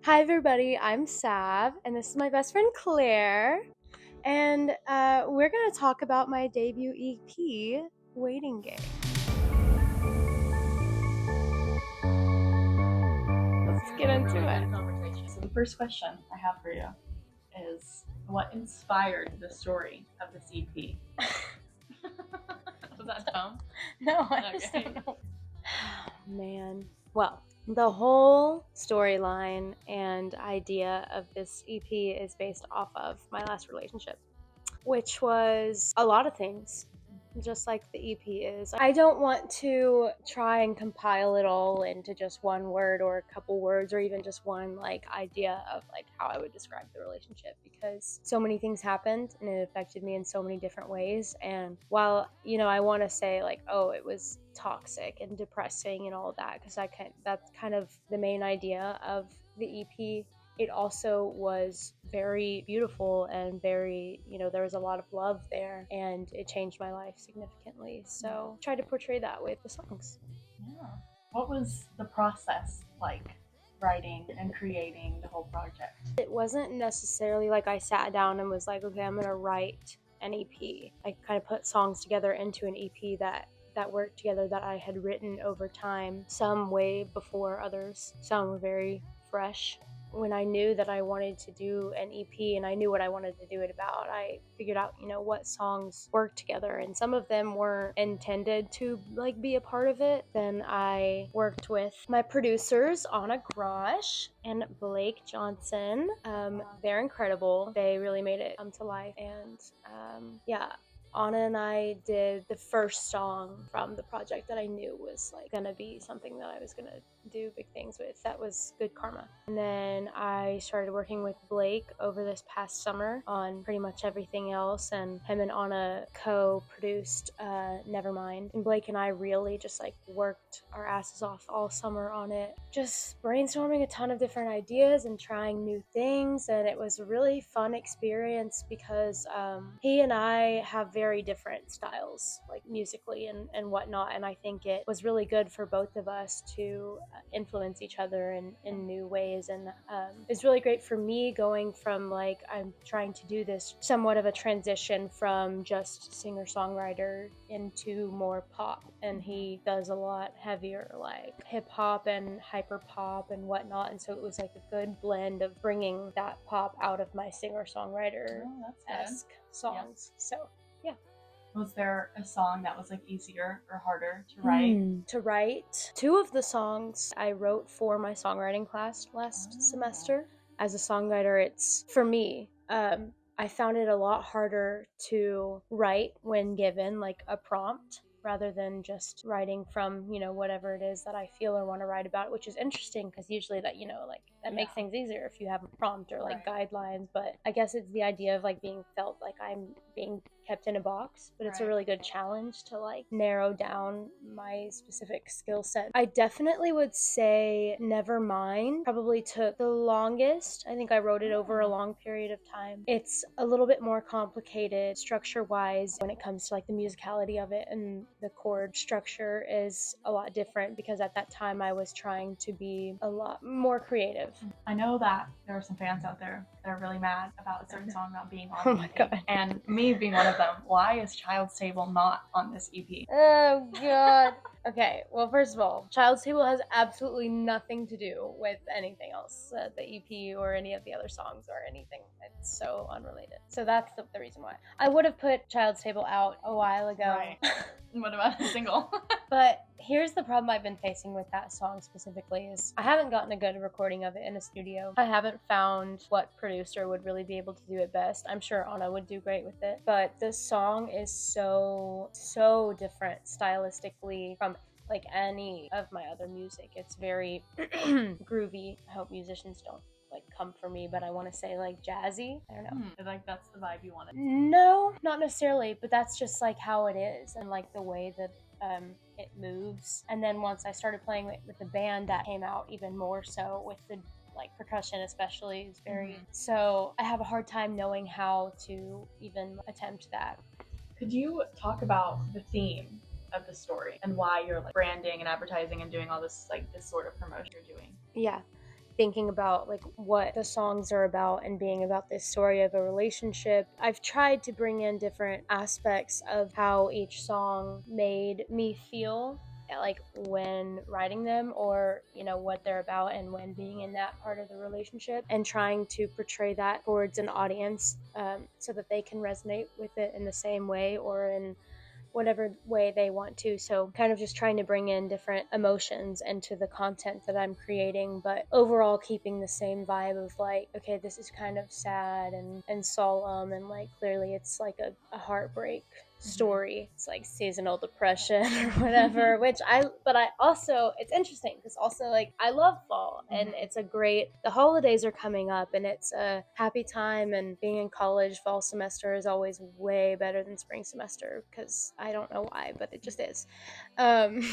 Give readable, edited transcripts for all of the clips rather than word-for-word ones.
Hi, everybody. I'm Sav, and this is my best friend Claire. And we're going to talk about my debut EP, Waiting Game. Let's get into it. So the first question I have for you is, what inspired the story of this EP? Was that dumb? No, I just don't know. Man. Well, the whole storyline and idea of this EP is based off of my last relationship, which was a lot of things, just like the EP is. I don't want to try and compile it all into just one word or a couple words or even just one idea of how I would describe the relationship, because so many things happened and it affected me in so many different ways. And while I want to say oh, it was toxic and depressing and all of that, because that's kind of the main idea of the EP, it also was very beautiful and very, there was a lot of love there, and it changed my life significantly. So try to portray that with the songs. Yeah. What was the process like, writing and creating the whole project? It wasn't necessarily like I sat down and was like, okay, I'm gonna write an EP. I kind of put songs together into an EP that worked together, that I had written over time, some way before others. Some were very fresh. When I knew that I wanted to do an EP and I knew what I wanted to do it about, I figured out, what songs work together, and some of them weren't intended to be a part of it. Then I worked with my producers, Anna Grosh and Blake Johnson. They're incredible. They really made it come to life, and yeah. Anna and I did the first song from the project that I knew was gonna be something that I was gonna do big things with. That was Good Karma. And then I started working with Blake over this past summer on pretty much everything else, and him and Anna co-produced Nevermind. And Blake and I really just worked our asses off all summer on it, just brainstorming a ton of different ideas and trying new things. And it was a really fun experience because he and I have very different styles, musically and whatnot, and I think it was really good for both of us to influence each other in new ways. And it's really great for me going from I'm trying to do this somewhat of a transition from just singer-songwriter into more pop, and he does a lot heavier hip-hop and hyper pop and whatnot, and so it was a good blend of bringing that pop out of my singer-songwriter-esque songs. So yeah. Was there a song that was easier or harder to write? To write. Two of the songs I wrote for my songwriting class last semester. As a songwriter, it's, for me, I found it a lot harder to write when given a prompt, rather than just writing from whatever it is that I feel or want to write about, which is interesting because usually that makes things easier if you have a prompt or guidelines. But I guess it's the idea of being felt like I'm being kept in a box, but it's a really good challenge to narrow down my specific skill set. I definitely would say Nevermind probably took the longest. I think I wrote it over a long period of time. It's a little bit more complicated structure wise when it comes to the musicality of it, and the chord structure is a lot different because at that time I was trying to be a lot more creative. I know that there are some fans out there that are really mad about a certain song not being on Oh the my EP, God. and me being one of them. Why is Child's Table not on this EP? Oh God. Okay, well, first of all, Child's Table has absolutely nothing to do with anything else, the EP or any of the other songs or anything. It's so unrelated. So that's the reason why. I would have put Child's Table out a while ago. Right. What about the single? But here's the problem I've been facing with that song specifically is I haven't gotten a good recording of it in a studio. I haven't found what producer would really be able to do it best. I'm sure Anna would do great with it. But this song is so different stylistically from any of my other music. It's very groovy. I hope musicians don't come for me, but I want to say jazzy. I don't know. That's the vibe you wanted. No, not necessarily, but that's just how it is, and the way that it moves. And then once I started playing with the band, that came out even more so with the percussion especially is very so I have a hard time knowing how to even attempt that. Could you talk about the theme of the story and why you're branding and advertising and doing all this this sort of promotion you're doing? Yeah. thinking about like what the songs are about and being about this story of a relationship, I've tried to bring in different aspects of how each song made me feel, like when writing them, or what they're about, and when being in that part of the relationship, and trying to portray that towards an audience, so that they can resonate with it in the same way or in whatever way they want to. So kind of just trying to bring in different emotions into the content that I'm creating, but overall keeping the same vibe of like, okay, this is kind of sad and solemn, and like clearly it's like a heartbreak story. It's like seasonal depression or whatever, but I also, it's interesting because also like I love fall, and it's the holidays are coming up, and it's a happy time, and being in college, fall semester is always way better than spring semester because I don't know why, but it just is. um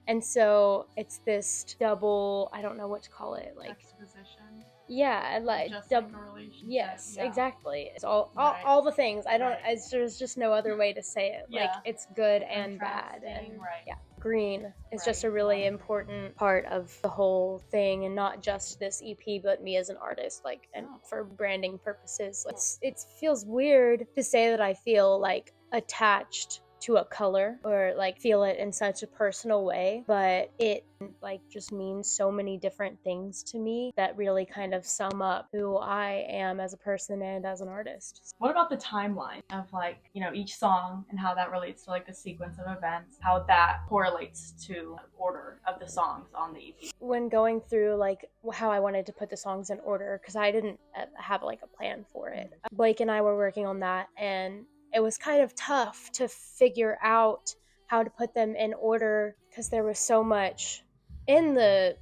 and so it's this double, I don't know what to call it, like Juxtaposition. yeah, like Just double. like a relationship. Yes, Yeah. exactly. It's all Right. all the things. I don't. Right. There's just no other way to say it. Like Yeah. it's good and bad, Contrasting, and right. yeah. Green is just a Right, really yeah. important part of the whole thing, and not just this EP, but me as an artist. Like, and for branding purposes, it feels weird to say that I feel like attached to a color or like feel it in such a personal way, but it like just means so many different things to me that really kind of sum up who I am as a person and as an artist. What about the timeline of like, each song and how that relates to like the sequence of events, how that correlates to the order of the songs on the EP? When going through like how I wanted to put the songs in order, because I didn't have like a plan for it. Blake and I were working on that, and it was kind of tough to figure out how to put them in order because there was so much in the,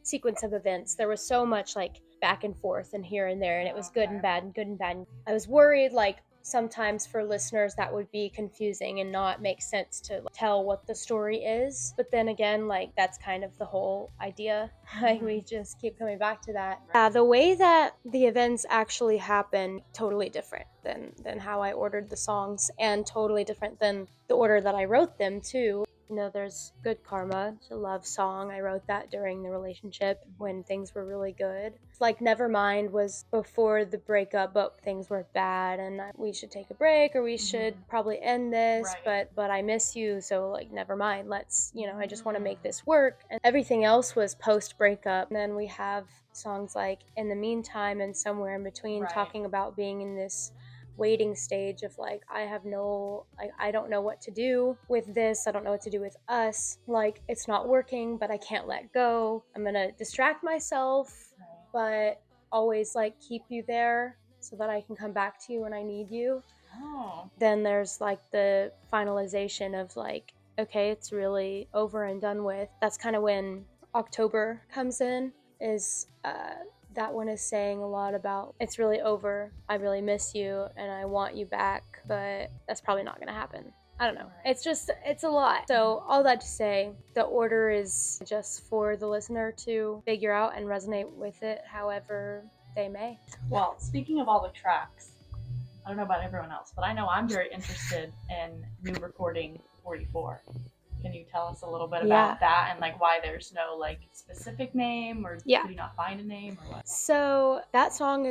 sequence of events. There was so much like back and forth and here and there, and it was good and bad and good and bad. I was worried like sometimes for listeners that would be confusing and not make sense to tell what the story is. But then again, like that's kind of the whole idea. Like we just keep coming back to that. The way that the events actually happen, totally different than how I ordered the songs, and totally different than the order that I wrote them too. There's Good Karma, it's a love song. I wrote that during the relationship when things were really good. It's like Nevermind was before the breakup, but things were bad, and we should take a break, or we should probably end this. Right. But I miss you, so like never mind. Let's, I just want to make this work. And everything else was post breakup. And then we have songs like In the Meantime and Somewhere in Between, Right. talking about being in this waiting stage of like, I don't know what to do with this, I don't know what to do with us, like it's not working, but I can't let go, I'm gonna distract myself, but always like keep you there so that I can come back to you when I need you. Then there's like the finalization of like, okay, it's really over and done with. That's kind of when October comes in, is that one is saying a lot about it's really over, I really miss you, and I want you back, but that's probably not gonna happen. I don't know. It's a lot. So all that to say, the order is just for the listener to figure out and resonate with it however they may. Well, speaking of all the tracks, I don't know about everyone else, but I know I'm very interested in New Recording 44. Can you tell us a little bit about that, and like why there's no like specific name, or could you not find a name, or what? So that song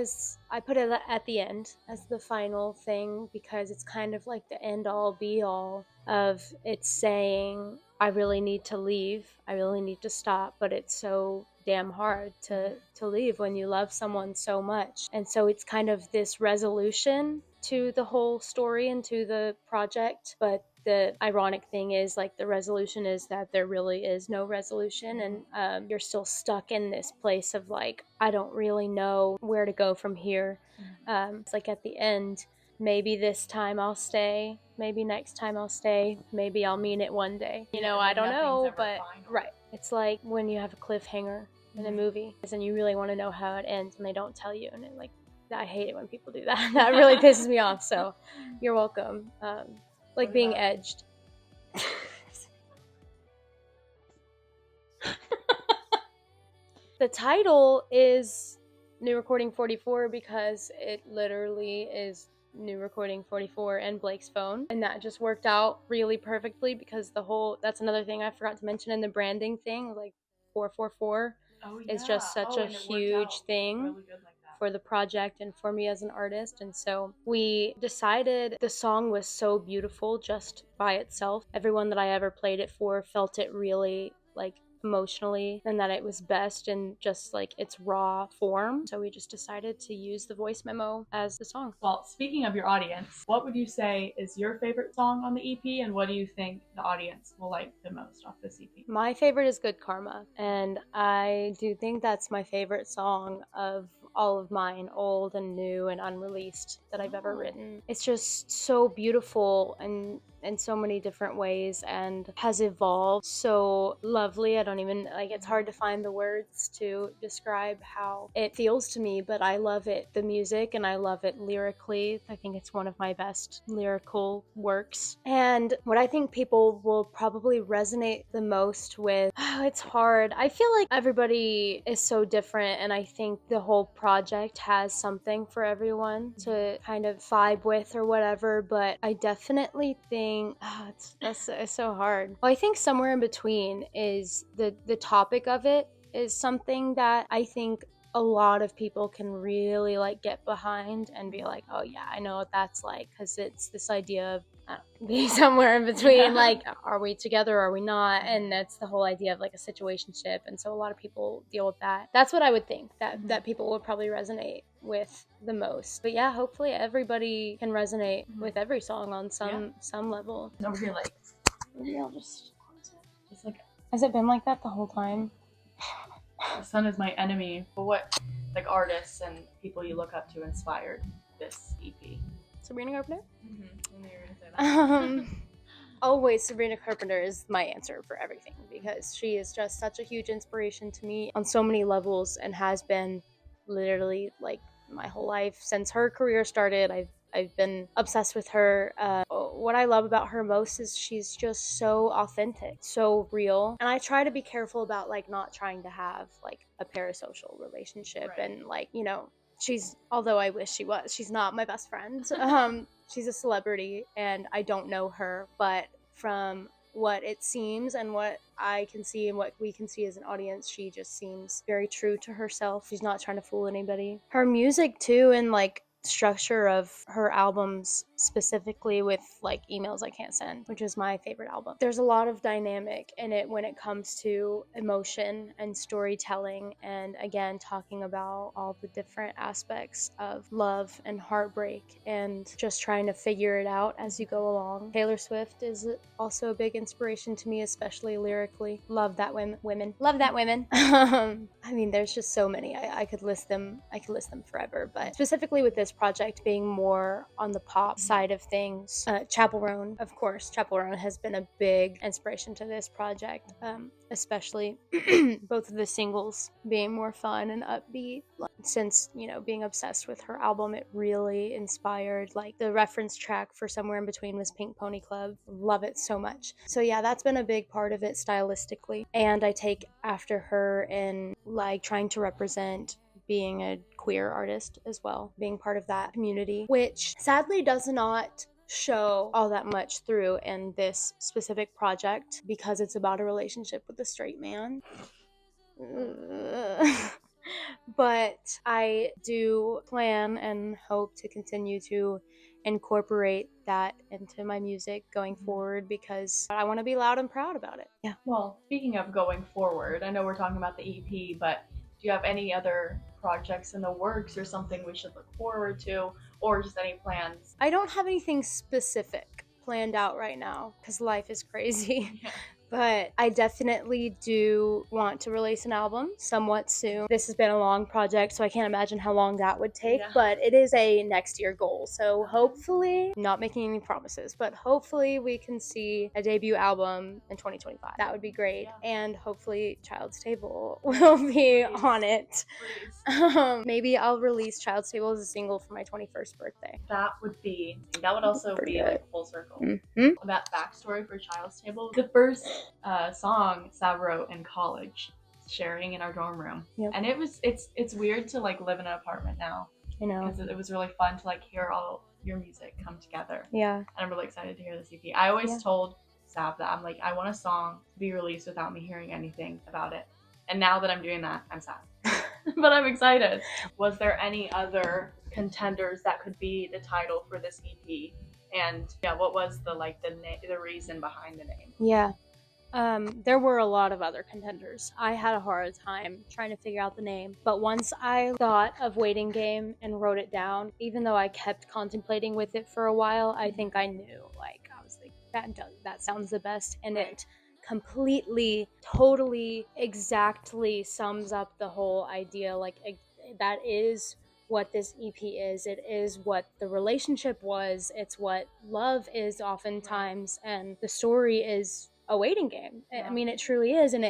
I put it at the end as the final thing because it's kind of like the end all be all of it's saying, I really need to leave, I really need to stop, but it's so damn hard to leave when you love someone so much. And so it's kind of this resolution to the whole story and to the project, but the ironic thing is like the resolution is that there really is no resolution, and you're still stuck in this place of like, I don't really know where to go from here. It's like at the end, maybe this time I'll stay, maybe next time I'll stay, maybe I'll mean it one day, I don't know, but right, it's like when you have a cliffhanger in a movie and you really want to know how it ends and they don't tell you, and I hate it when people do that. That really pisses me off, so you're welcome. Like being edged. The title is New Recording 44 because it literally is New Recording 44 and Blake's phone, and that just worked out really perfectly because that's another thing I forgot to mention in the branding thing, like 444 Oh is yeah. just such Oh, a and it worked huge out thing really good like that. for the project and for me as an artist. And so we decided the song was so beautiful just by itself. Everyone that I ever played it for felt it really like emotionally, and that it was best in just like its raw form. So we just decided to use the voice memo as the song. Well, speaking of your audience, what would you say is your favorite song on the EP, and what do you think the audience will like the most off this EP? My favorite is Good Karma, and I do think that's my favorite song of all of mine, old and new and unreleased, that I've ever written. It's just so beautiful and in so many different ways, and has evolved so lovely. I don't even like, it's hard to find the words to describe how it feels to me, but I love it, the music, and I love it lyrically. I think it's one of my best lyrical works. And what I think people will probably resonate the most with, it's hard. I feel like everybody is so different, and I think the whole project has something for everyone to kind of vibe with or whatever, but I definitely think it's so hard. Well, I think somewhere in between is the topic of it is something that I think a lot of people can really like get behind and be like, oh yeah, I know what that's like, because it's this idea of being somewhere in between, like, are we together, are we not? And that's the whole idea of like a situationship, and so a lot of people deal with that. That's what I would think that people would probably resonate with the most. But yeah, hopefully everybody can resonate with every song on some level. Over here, like, Maybe I'll just like, has it been like that the whole time? the sun is my enemy. But what, like, artists and people you look up to inspired this EP? Sabrina Carpenter? I knew you were gonna say that. Always Sabrina Carpenter is my answer for everything, because she is just such a huge inspiration to me on so many levels, and has been literally like my whole life since her career started. I've been obsessed with her. What I love about her most is she's just so authentic, so real. And I try to be careful about like not trying to have like a parasocial relationship. Right. And like, you know, although I wish she was, she's not my best friend. She's a celebrity and I don't know her, but from what it seems and what I can see and what we can see as an audience, she just seems very true to herself. She's not trying to fool anybody. Her music too, and like structure of her albums, specifically with like Emails I Can't Send, which is my favorite album. There's a lot of dynamic in it when it comes to emotion and storytelling, and again talking about all the different aspects of love and heartbreak and just trying to figure it out as you go along. Taylor Swift is also a big inspiration to me, especially lyrically. Love that women. Love that women. I mean, there's just so many. I could list them forever, but specifically with this project being more on the pop side of things, Chappell Roan, of course. Chappell Roan has been a big inspiration to this project, especially both of the singles being more fun and upbeat. Since, you know, being obsessed with her album, it really inspired, like, the reference track for Somewhere in Between was Pink Pony Club. Love it so much. So yeah, that's been a big part of it stylistically, and I take after her in like trying to represent being a queer artist as well, being part of that community, which sadly does not show all that much through in this specific project because it's about a relationship with a straight man. But I do plan and hope to continue to incorporate that into my music going forward, because I want to be loud and proud about it. Yeah. Well, speaking of going forward, I know we're talking about the EP, but do you have any other projects in the works or something we should look forward to, or just any plans? I don't have anything specific planned out right now because life is crazy. Yeah. But I definitely do want to release an album somewhat soon. This has been a long project, so I can't imagine how long that would take, but it is a next year goal. So hopefully, not making any promises, but hopefully we can see a debut album in 2025. That would be great. Yeah. And hopefully Child's Table will be on it. Maybe I'll release Child's Table as a single for my 21st birthday. That would also be like full circle. Mm-hmm. That backstory for Child's Table. The first song Sav wrote in college, sharing in our dorm room. Yep. And it's weird to like live in an apartment now. I know. Because it was really fun to like hear all your music come together. Yeah. And I'm really excited to hear this EP. I always told Sav that I'm like, I want a song to be released without me hearing anything about it. And now that I'm doing that, I'm sad. But I'm excited. Was there any other contenders that could be the title for this EP? And yeah, what was the reason behind the name? Yeah. There were a lot of other contenders. I had a hard time trying to figure out the name, but once I thought of Waiting Game and wrote it down, even though I kept contemplating with it for a while, I think I knew. Like, I was like, that sounds the best, and it completely, totally, exactly sums up the whole idea. Like, that is what this EP is. It is what the relationship was. It's what love is oftentimes, and the story is a waiting game. I mean, it truly is, and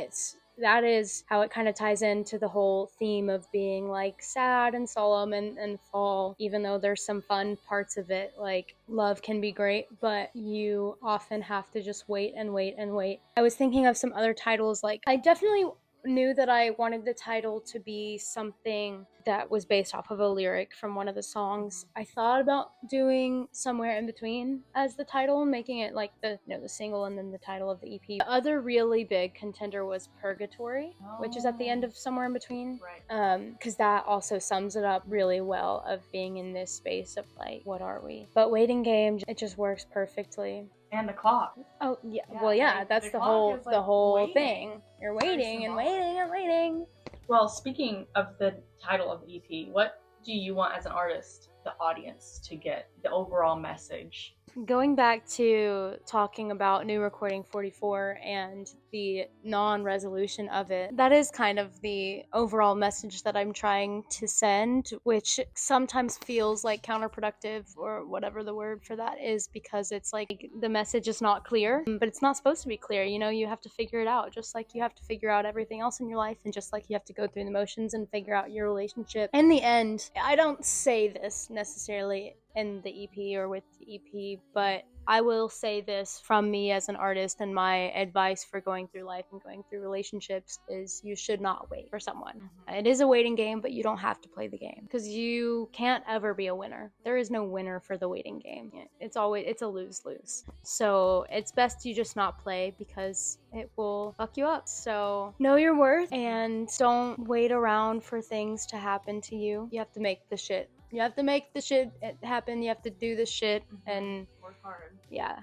that is how it kind of ties into the whole theme of being like sad and solemn and fall, even though there's some fun parts of it. Like, love can be great, but you often have to just wait and wait and wait. I was thinking of some other titles. Like, I definitely knew that I wanted the title to be something that was based off of a lyric from one of the songs. I thought about doing Somewhere in Between as the title, making it like the single and then the title of the EP. The other really big contender was Purgatory, which is at the end of Somewhere in Between. Right. Because that also sums it up really well, of being in this space of like, what are we? But Waiting Game, it just works perfectly. And the clock. Oh yeah, well yeah, like, that's the whole waiting. Thing. You're waiting and waiting and waiting. Well, speaking of the title of the EP, what do you want as an artist the audience to get, the overall message? Going back to talking about New Recording 44 and the non-resolution of it, that is kind of the overall message that I'm trying to send, which sometimes feels like counterproductive or whatever the word for that is, because it's like the message is not clear, but it's not supposed to be clear. You know, you have to figure it out, just like you have to figure out everything else in your life, and just like you have to go through the motions and figure out your relationship. In the end, I don't say this necessarily in the EP or with the EP, but I will say this from me as an artist, and my advice for going through life and going through relationships is you should not wait for someone. Mm-hmm. It is a waiting game, but you don't have to play the game, because you can't ever be a winner. There is no winner for the waiting game. It's a lose-lose. So it's best you just not play, because it will fuck you up. So know your worth and don't wait around for things to happen to you. You have to make the shit. You have to make the shit happen. You have to do the shit and work hard. Yeah.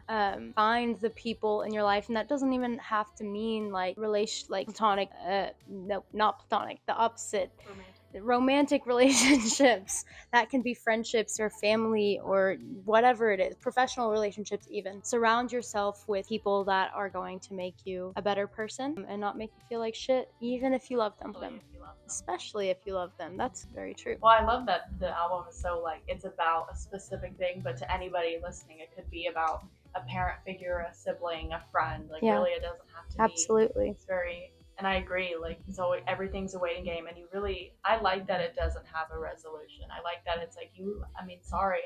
Find the people in your life, and that doesn't even have to mean like platonic. No, not platonic. The opposite. Romantic relationships. That can be friendships or family or whatever it is. Professional relationships even. Surround yourself with people that are going to make you a better person and not make you feel like shit, even if you love them. Especially if you love them. That's very true. Well, I love that the album is so like, it's about a specific thing, but to anybody listening, it could be about a parent figure, a sibling, a friend. Like, really, it doesn't have to be. Absolutely. It's very... And I agree, like, so everything's a waiting game, and I like that it doesn't have a resolution. I like that it's like, sorry.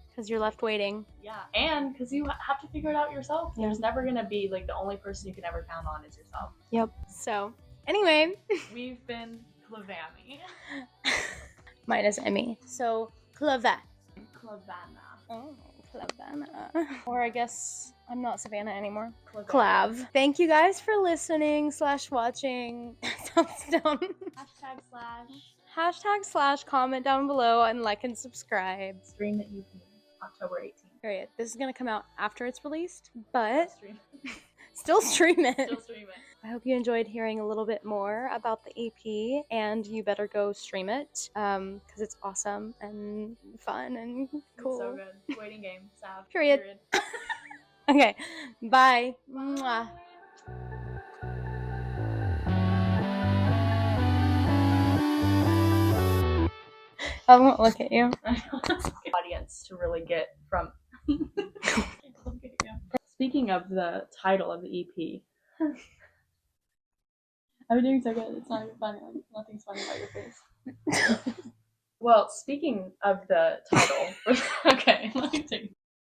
Because you're left waiting. Yeah, and because you have to figure it out yourself. Yeah. There's never going to be, like, the only person you can ever count on is yourself. Yep. So, anyway. We've been Clavami. Minus Emmy. So, Clavana. Oh. Clavana. Or I guess I'm not Savannah anymore. Clav. Thank you guys for listening / watching. Sounds dumb. #/ comment down below and like and subscribe. Stream it October 18th. Period. This is gonna come out after it's released, but still stream it. I hope you enjoyed hearing a little bit more about the EP, and you better go stream it because it's awesome and fun and cool. It's so good. Waiting game. Sad. Period. Okay. Bye. Mwah. I won't look at you. Audience to really get from. Speaking of the title of the EP. I'm doing so good. It's not even funny. Like, nothing's funny about your face. Well, speaking of the title. Okay, let me take